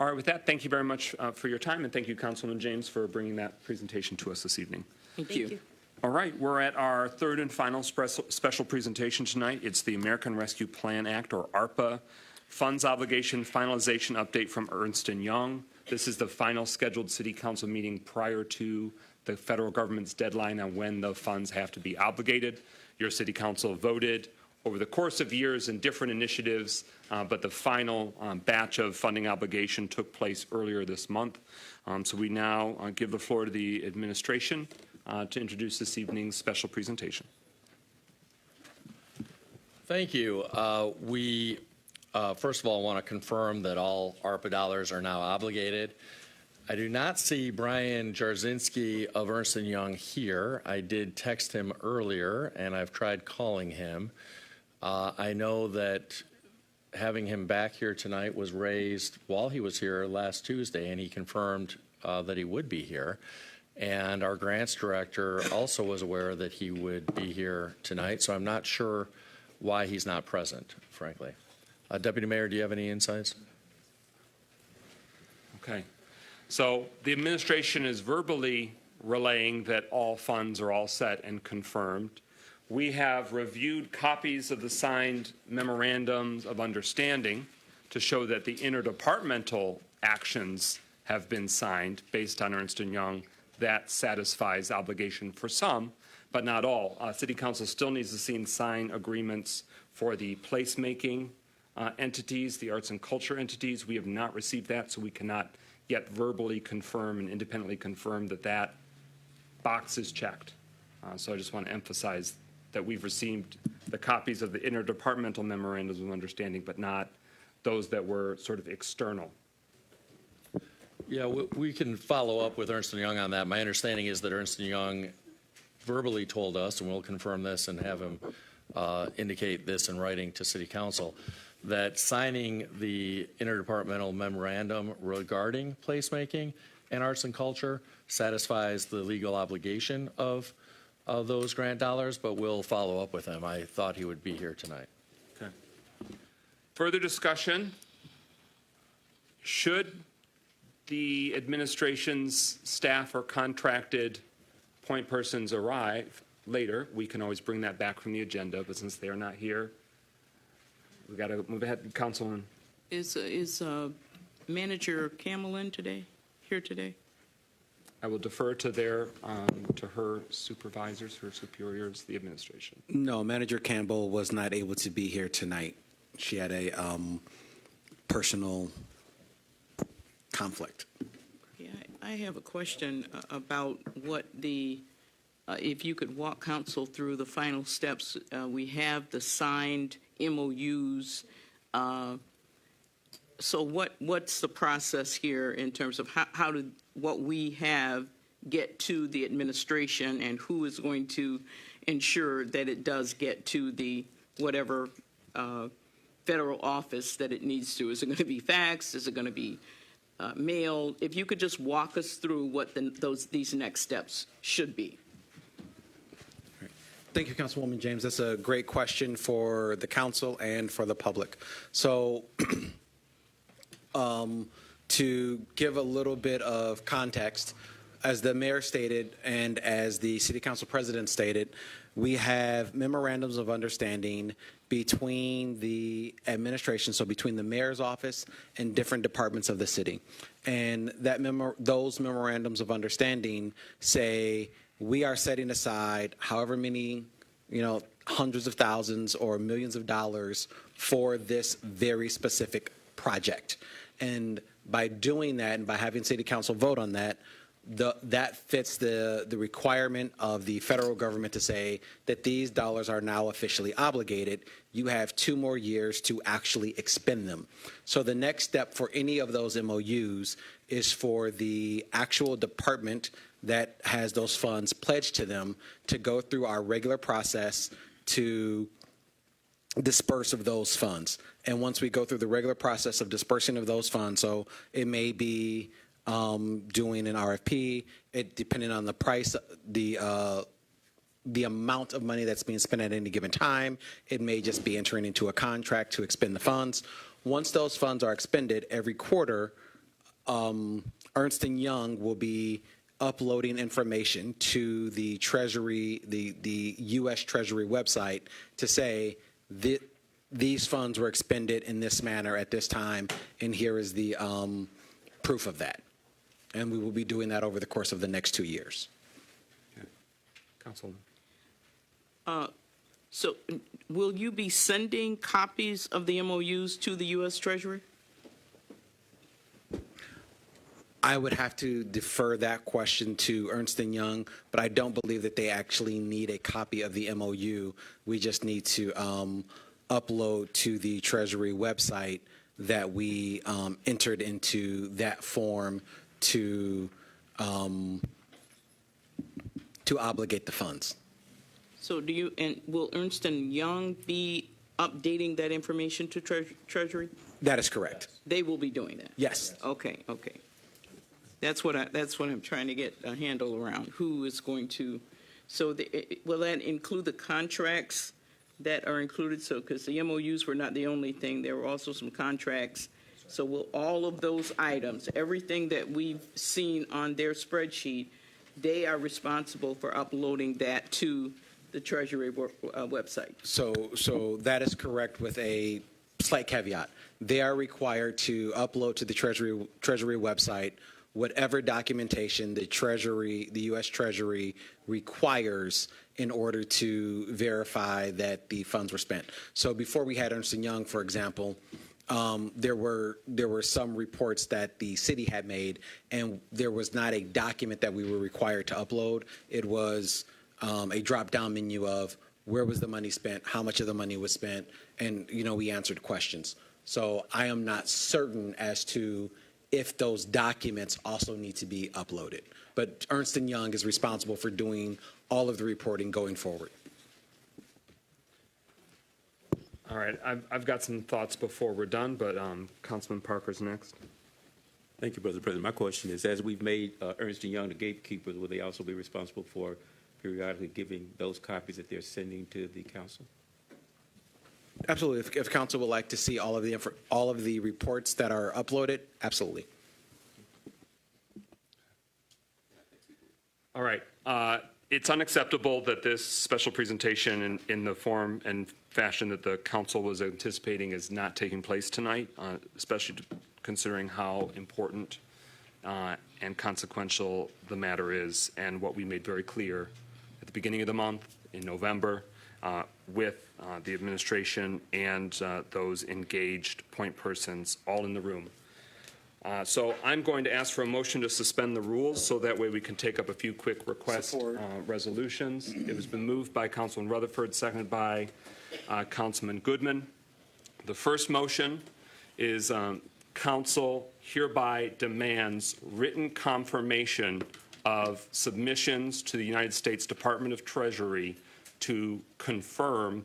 All right, with that, thank you very much for your time, and thank you, Councilman James, for bringing that presentation to us this evening. Thank you. All right, we're at our third and final special presentation tonight. It's the American Rescue Plan Act, or ARPA, Funds Obligation Finalization Update from Ernst & Young. This is the final scheduled City Council meeting prior to the federal government's deadline on when the funds have to be obligated. Your City Council voted over the course of years in different initiatives, but the final batch of funding obligation took place earlier this month. So we now give the floor to the administration to introduce this evening's special presentation. Thank you. We first of all want to confirm that all ARPA dollars are now obligated. I do not see Brian Jarzynski of Ernst & Young here. I did text him earlier, and I've tried calling him. I know that having him back here tonight was raised while he was here last Tuesday, and he confirmed that he would be here. And our grants director also was aware that he would be here tonight, so I'm not sure why he's not present, frankly. Deputy Mayor, do you have any insights? Okay. So the administration is verbally relaying that all funds are all set and confirmed. We have reviewed copies of the signed memorandums of understanding to show that the interdepartmental actions have been signed based on Ernst & Young. That satisfies obligation for some, but not all. City Council still needs to see and sign agreements for the placemaking entities, the arts and culture entities. We have not received that, so we cannot yet verbally confirm and independently confirm that that box is checked. So I just want to emphasize that we've received the copies of the interdepartmental memorandums of understanding, but not those that were sort of external. Yeah, we can follow up with Ernst & Young on that. My understanding is that Ernst & Young verbally told us, and we'll confirm this and have him indicate this in writing to City Council, that signing the interdepartmental memorandum regarding placemaking and arts and culture satisfies the legal obligation of those grant dollars, but we'll follow up with him. I thought he would be here tonight. Okay. Further discussion? Should the administration's staff or contracted point persons arrive later, we can always bring that back from the agenda, but since they are not here, we got to move ahead. Councilman. Is Manager Camelin here today? I will defer to to her supervisors, her superiors, the administration. No, Manager Campbell was not able to be here tonight. She had a personal conflict. Yeah, I have a question about what if you could walk council through the final steps. We have the signed MOUs. So what's the process here in terms of how did what we have get to the administration, and who is going to ensure that it does get to the whatever federal office that it needs to? Is it going to be faxed? Is it going to be mailed? If you could just walk us through what these next steps should be. Thank you, Councilwoman James. That's a great question for the council and for the public. So to give a little bit of context, as the mayor stated and as the city council president stated, we have memorandums of understanding between the administration, so between the mayor's office and different departments of the city. And those memorandums of understanding say we are setting aside however many, hundreds of thousands or millions of dollars for this very specific project. And by doing that and by having city council vote on that, that fits the requirement of the federal government to say that these dollars are now officially obligated. You have 2 more years to actually expend them. So the next step for any of those MOUs is for the actual department that has those funds pledged to them to go through our regular process to disperse of those funds. And once we go through the regular process of dispersing of those funds, so it may be doing an RFP, depending on the price, the amount of money that's being spent at any given time, it may just be entering into a contract to expend the funds. Once those funds are expended every quarter, Ernst & Young will be uploading information to the Treasury, the U.S. Treasury website to say that these funds were expended in this manner at this time, and here is the proof of that. And we will be doing that over the course of the next 2 years. Councilman. So will you be sending copies of the MOUs to the U.S. Treasury? I would have to defer that question to Ernst & Young, but I don't believe that they actually need a copy of the MOU. We just need to upload to the Treasury website that we entered into that form to obligate the funds. So will Ernst & Young be updating that information to Treasury? That is correct. They will be doing that? Yes. Okay. That's what I'm trying to get a handle around. Who is going to? So will that include the contracts that are included? So because the MOUs were not the only thing, there were also some contracts. So will all of those items, everything that we've seen on their spreadsheet, they are responsible for uploading that to the Treasury website? So that is correct with a slight caveat. They are required to upload to the Treasury website whatever documentation the U.S. Treasury requires in order to verify that the funds were spent. So before we had Ernst & Young, for example, there were some reports that the city had made, and there was not a document that we were required to upload. It was a drop-down menu of where was the money spent, how much of the money was spent, and, we answered questions. So I am not certain as to if those documents also need to be uploaded. But Ernst & Young is responsible for doing all of the reporting going forward. All right, I've got some thoughts before we're done, but Councilman Parker's next. Thank you, Brother President. My question is, as we've made Ernst & Young the gatekeepers, will they also be responsible for periodically giving those copies that they're sending to the council? Absolutely. If council would like to see all of the reports that are uploaded, absolutely. All right. It's unacceptable that this special presentation in the form and fashion that the council was anticipating is not taking place tonight, especially considering how important and consequential the matter is, and what we made very clear at the beginning of the month in November with the administration and those engaged point persons all in the room. So I'm going to ask for a motion to suspend the rules so that way we can take up a few quick request resolutions. It has been moved by Councilman Rutherford, seconded by Councilman Goodman. The first motion is council hereby demands written confirmation of submissions to the United States Department of Treasury to confirm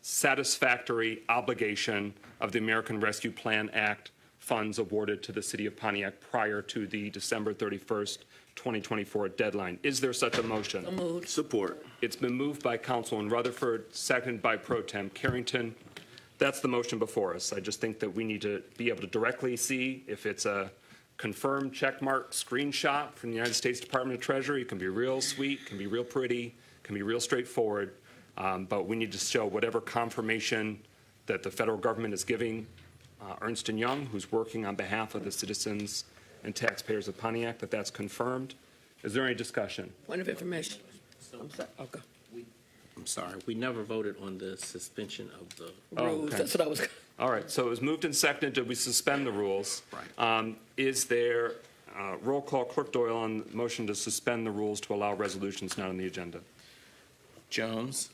satisfactory obligation of the American Rescue Plan Act funds awarded to the city of Pontiac prior to the December 31st, 2024 deadline. Is there such a motion? So moved. Support. It's been moved by Councilman Rutherford, seconded by Pro Tem Carrington. That's the motion before us. I just think that we need to be able to directly see if it's a confirmed checkmark screenshot from the United States Department of Treasury. It can be real sweet, can be real pretty, can be real straightforward, but we need to show whatever confirmation that the federal government is giving Ernst & Young, who's working on behalf of the citizens and taxpayers of Pontiac, that that's confirmed. Is there any discussion? Point of information. Okay. I'm sorry, we never voted on the suspension of the Rules. okay. That's what I was. All right, so it was moved and seconded. Did we suspend the rules? Right. Is there roll call, Clerk Doyle, on the motion to suspend the rules to allow resolutions not on the agenda? Jones,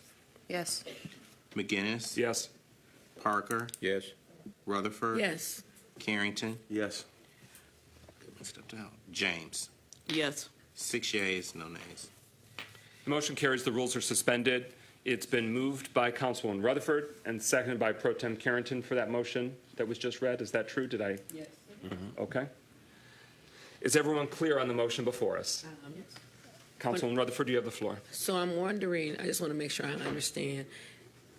Yes. McGinnis, Yes. Parker, Yes. Rutherford, Yes. Carrington, Yes. stepped out, James. Yes. 6 yeas, no nays. The motion carries. The rules are suspended. It's been moved by Councilwoman Rutherford and seconded by Pro Tem Carrington for that motion that was just read. Is that true? Did I? Yes. Okay. Is everyone clear on the motion before us? Councilwoman Rutherford, you have the floor. So I'm wondering, I just want to make sure I understand.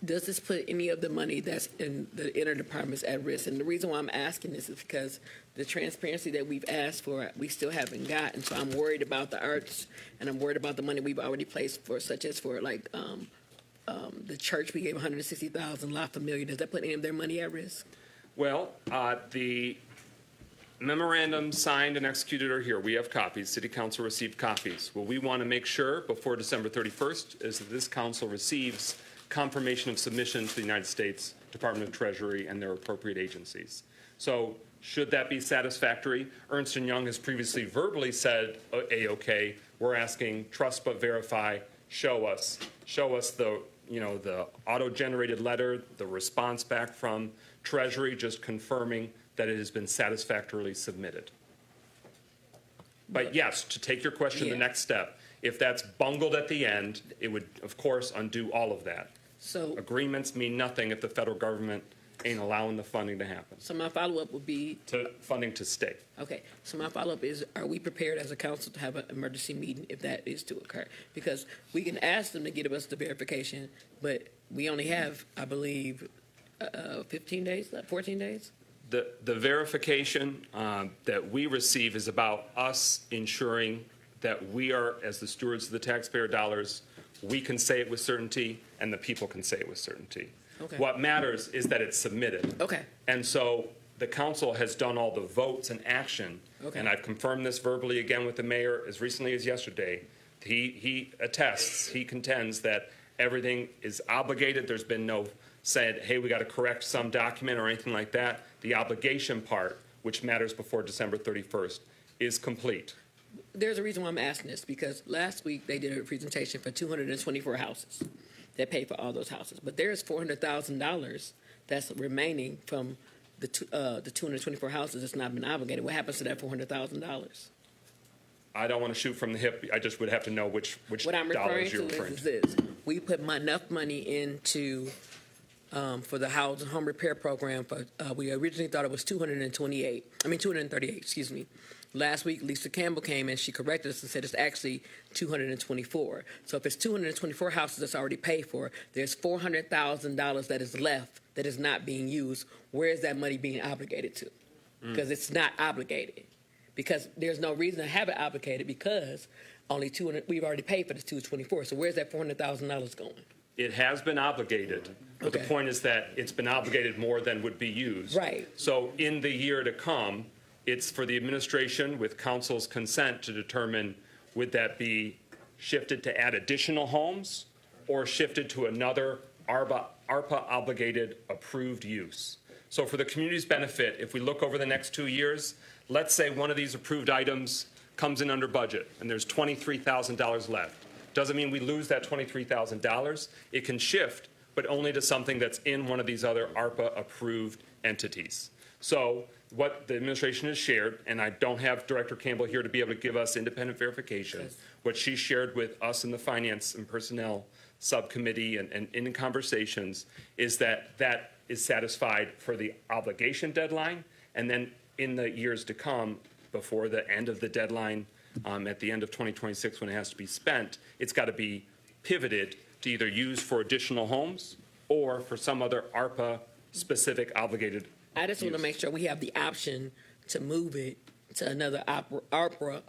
does this put any of the money that's in the inner departments at risk? And the reason why I'm asking this is because the transparency that we've asked for, we still haven't gotten. So I'm worried about the arts, and I'm worried about the money we've already placed for, such as for like the church. We gave $160,000, La Familia. Does that put any of their money at risk? Well, the memorandums signed and executed are here. We have copies. City Council received copies. What we want to make sure before December 31st is that this council receives confirmation of submission to the United States Department of Treasury and their appropriate agencies. So should that be satisfactory? Ernst & Young has previously verbally said, A-OK. We're asking trust but verify. Show us the, the auto-generated letter, the response back from Treasury just confirming that it has been satisfactorily submitted. But yes, to take your question, the next step, if that's bungled at the end, it would, of course, undo all of that. So Agreements mean nothing if the federal government ain't allowing the funding to happen, So my follow-up would be, funding to stay. okay, so my follow-up is, are we prepared as a council to have an emergency meeting if that is to occur? Because we can ask them to give us the verification, but we only have, I believe, 15 days, 14 days? The verification that we receive is about us ensuring that we are, as the stewards of the taxpayer dollars, we can say it with certainty and the people can say it with certainty. Okay. What matters is that it's submitted. Okay. And so the council has done all the votes and action. Okay. And I've confirmed this verbally again with the mayor as recently as yesterday. He attests, he contends that everything is obligated. There's been no said, hey, we got to correct some document or anything like that. The obligation part, which matters before December 31st, is complete. There's a reason why I'm asking this, because last week they did a presentation for 224 houses that paid for all those houses. But there's $400,000 that's remaining from the 224 houses that's not been obligated. What happens to that $400,000? I don't want to shoot from the hip. I just would have to know which What I'm referring dollars you're to referring is to. this. We put enough money into for the home repair program. We originally thought it was 238, excuse me. Last week, Lisa Campbell came and she corrected us and said it's actually 224. So if it's 224 houses that's already paid for, there's $400,000 that is left that is not being used. Where is that money being obligated to? Because it's not obligated. Because there's no reason to have it obligated because only we've already paid for the 224. So where's that $400,000 going? It has been obligated, but the Okay. point is that it's been obligated more than would be used. Right. So in the year to come, it's for the administration, with council's consent, to determine would that be shifted to add additional homes or shifted to another ARPA-obligated approved use. So for the community's benefit, if we look over the next 2 years, let's say one of these approved items comes in under budget and there's $23,000 left. Doesn't mean we lose that $23,000. It can shift, but only to something that's in one of these other ARPA-approved entities. So what the administration has shared, and I don't have Director Campbell here to be able to give us independent verification, Yes. what she shared with us in the Finance and Personnel Subcommittee and in conversations is that that is satisfied for the obligation deadline, and then in the years to come, before the end of the deadline, at the end of 2026 when it has to be spent, it's got to be pivoted to either use for additional homes or for some other ARPA-specific obligated I just want to use. make sure we have the option to move it to another ARPA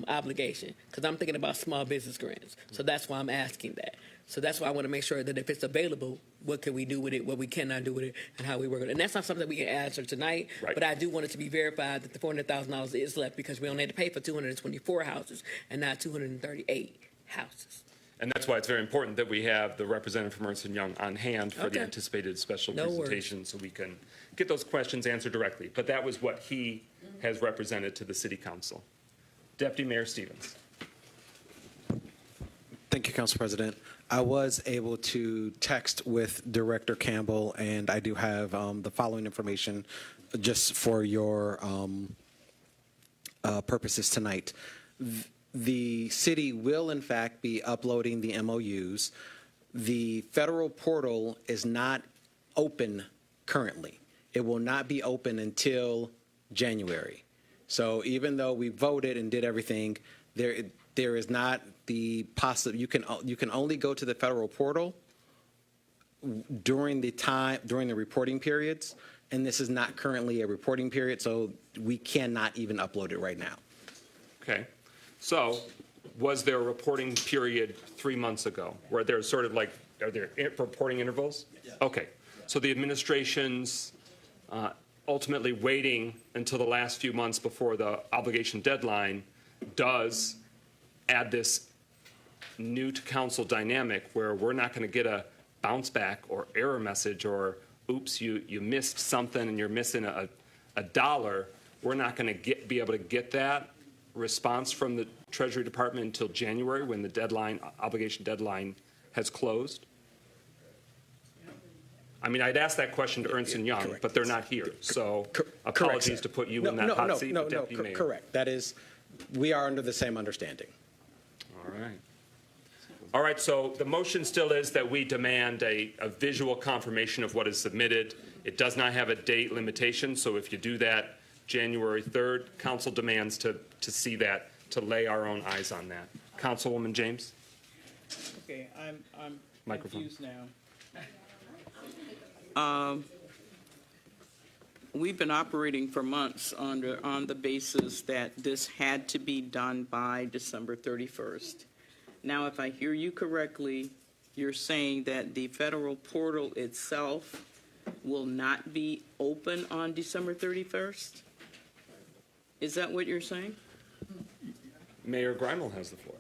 obligation, because I'm thinking about small business grants. So that's why I'm asking that. So that's why I want to make sure that if it's available, what can we do with it, what we cannot do with it, and how we work it. And that's not something we can answer tonight, Right. but I do want it to be verified that the $400,000 is left, because we only had to pay for 224 houses and not 238 houses. And that's why it's very important that we have the representative from Ernst & Young on hand for the Okay. anticipated special No worries. presentation so we can get those questions answered directly. But that was what he has represented to the City Council. Deputy Mayor Stevens. Thank you, Council President. I was able to text with Director Campbell, and I do have the following information just for your purposes tonight. The city will, in fact, be uploading the MOUs. The federal portal is not open currently. It will not be open until January. So even though we voted and did everything, there is not the possible. You can only go to the federal portal during the reporting periods, and this is not currently a reporting period, so we cannot even upload it right now. Okay. So was there a reporting period 3 months ago where there's sort of like, are there reporting intervals? Yeah. Okay. So the administration's ultimately waiting until the last few months before the obligation deadline does add this new to council dynamic where we're not going to get a bounce back or error message or oops, you missed something and you're missing a dollar. We're not going to be able to get that response from the Treasury Department until January when the obligation deadline has closed. I mean, I'd ask that question to Ernst & Young, Correct. but they're not here. So apologies to put you in that hot seat, Deputy Mayor. Correct. That is, we are under the same understanding. All right. All right, so the motion still is that we demand a visual confirmation of what is submitted. It does not have a date limitation, so if you do that January 3rd, council demands to see that, to lay our own eyes on that. Councilwoman James? Okay, I'm Microphone. confused now. We've been operating for months on the basis that this had to be done by December 31st. Now, if I hear you correctly, you're saying that the federal portal itself will not be open on December 31st? Is that what you're saying? Mayor Greimel has the floor.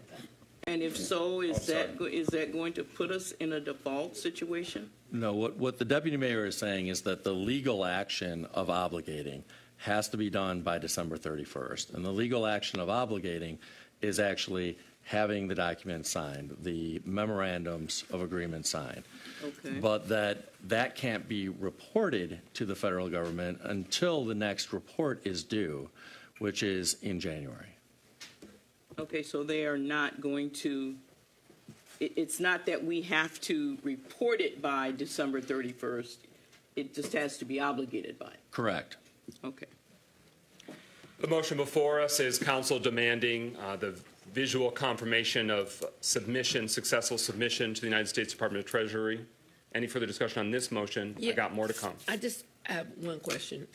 And if so, is that going to put us in a default situation? No, what the deputy mayor is saying is that the legal action of obligating has to be done by December 31st. And the legal action of obligating is actually having the document signed, the memorandums of agreement signed. Okay. But that can't be reported to the federal government until the next report is due, which is in January. Okay, so they are not going to, it's not that we have to report it by December 31st. It just has to be obligated by it. Correct. Okay. The motion before us is council demanding the visual confirmation of successful submission to the United States Department of Treasury. Any further discussion on this motion? Yeah. I got more to come. I just have one question.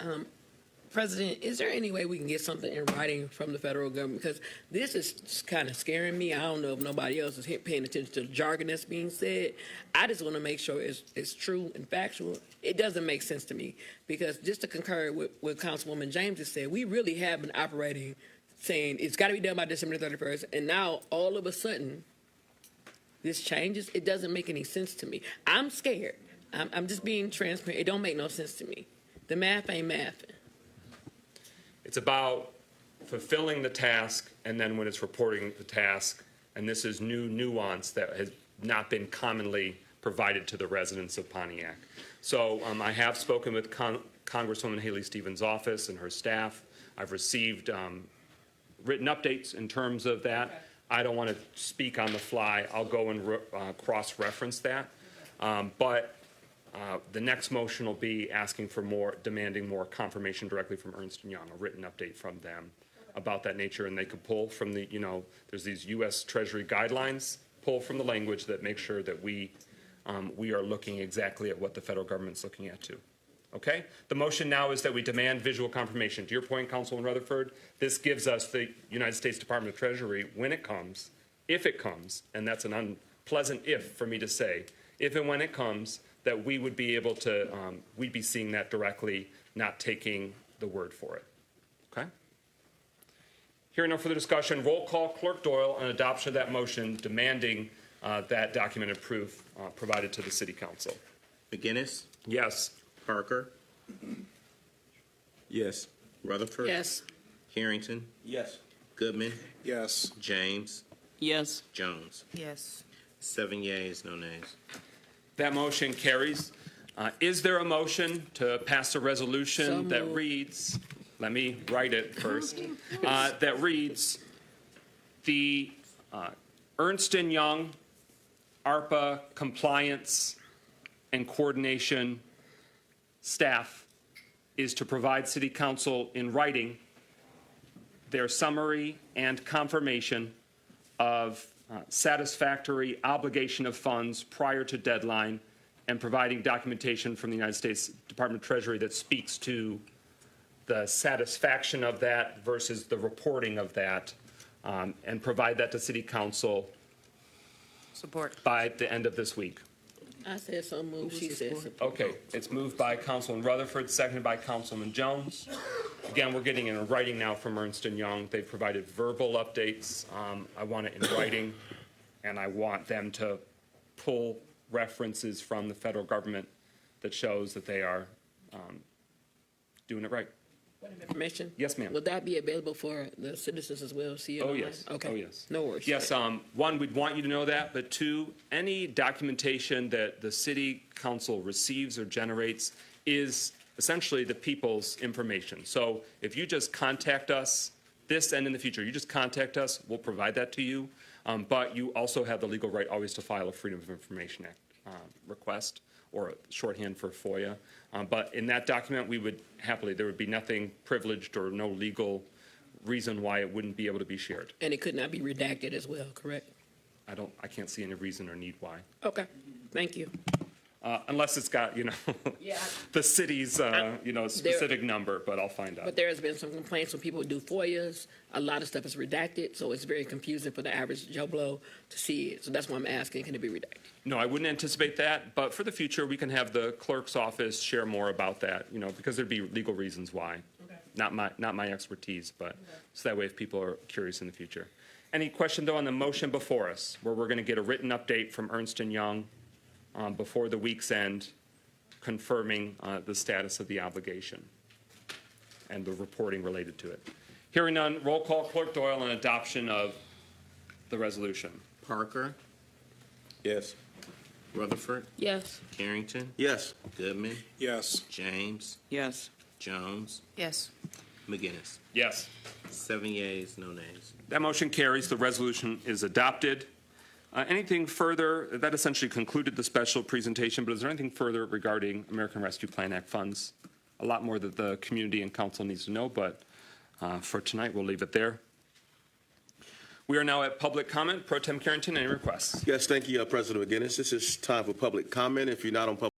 President, is there any way we can get something in writing from the federal government? Because this is kind of scaring me. I don't know if nobody else is paying attention to the jargon that's being said. I just want to make sure it's true and factual. It doesn't make sense to me because just to concur with what Councilwoman James has said, we really have been operating saying it's got to be done by December 31st, and now all of a sudden this changes. It doesn't make any sense to me. I'm scared. I'm just being transparent. It don't make no sense to me. The math ain't mathing. It's about fulfilling the task, and then when it's reporting the task, and this is new nuance that has not been commonly provided to the residents of Pontiac. So I have spoken with Congresswoman Haley Stevens' office and her staff. I've received written updates in terms of that. I don't want to speak on the fly. I'll go and cross-reference that. But the next motion will be asking for more, demanding more confirmation directly from Ernst & Young, a written update from them about that nature. And they could pull from the, there's these U.S. Treasury guidelines, pull from the language that make sure that we are looking exactly at what the federal government's looking at too. Okay? The motion now is that we demand visual confirmation. To your point, Councilman Rutherford, this gives us the United States Department of Treasury, when it comes, if it comes, and that's an unpleasant if for me to say, if and when it comes, that we would be able to, we'd be seeing that directly, not taking the word for it. Okay? Hearing no further discussion, roll call, Clerk Doyle on adoption of that motion demanding that documented proof provided to the City Council. McGinnis, Yes. Parker, Yes. Rutherford. Yes. Harrington, Yes. Goodman, Yes. James, Yes. Jones. Yes. 7 yeas, no nays. That motion carries. Is there a motion to pass a resolution that moved. reads, let me write it first, that reads, the Ernst & Young ARPA compliance and coordination staff is to provide City Council in writing their summary and confirmation of satisfactory obligation of funds prior to deadline and providing documentation from the United States Department of Treasury that speaks to the satisfaction of that versus the reporting of that, and provide that to City Council Support. by the end of this week. I said so moved, she said support. Okay, it's moved by Councilman Rutherford, seconded by Councilman Jones. Again, we're getting in writing now from Ernst & Young. They've provided verbal updates. I want it in writing, and I want them to pull references from the federal government that shows that they are doing it right. Information? Yes, ma'am. Will that be available for the citizens as well, see it Oh, online? yes. Okay. Oh, yes. No worries. Yes, one, we'd want you to know that, but two, any documentation that the city council receives or generates is essentially the people's information. So if you just contact us, this and in the future, you just contact us, we'll provide that to you. But you also have the legal right always to file a Freedom of Information Act request, or a shorthand for FOIA. But in that document, we would happily, there would be nothing privileged or no legal reason why it wouldn't be able to be shared. And it could not be redacted as well, correct? I can't see any reason or need why. Okay, thank you. Unless it's got, Yeah. the city's, specific number, but I'll find out. But there has been some complaints when people do FOIAs. A lot of stuff is redacted, so it's very confusing for the average Joe Blow to see it. So that's why I'm asking, can it be redacted? No, I wouldn't anticipate that, but for the future, we can have the clerk's office share more about that, because there'd be legal reasons why. Okay. Not my expertise, but so that way if people are curious in the future. Any question, though, on the motion before us, where we're going to get a written update from Ernst & Young before the week's end, confirming the status of the obligation and the reporting related to it. Hearing none, roll call, Clerk Doyle, on adoption of the resolution. Parker, Yes. Rutherford, Yes. Carrington, Yes. Goodman, Yes. James, Yes. Jones, Yes. McGinnis. Yes. 7 yeas, no nays. That motion carries. The resolution is adopted. Anything further? That essentially concluded the special presentation, but is there anything further regarding American Rescue Plan Act funds? A lot more that the community and council needs to know, but for tonight, we'll leave it there. We are now at public comment. Pro Tem Carrington, any requests? Yes, thank you, President McGinnis. This is time for public comment. If you're not on public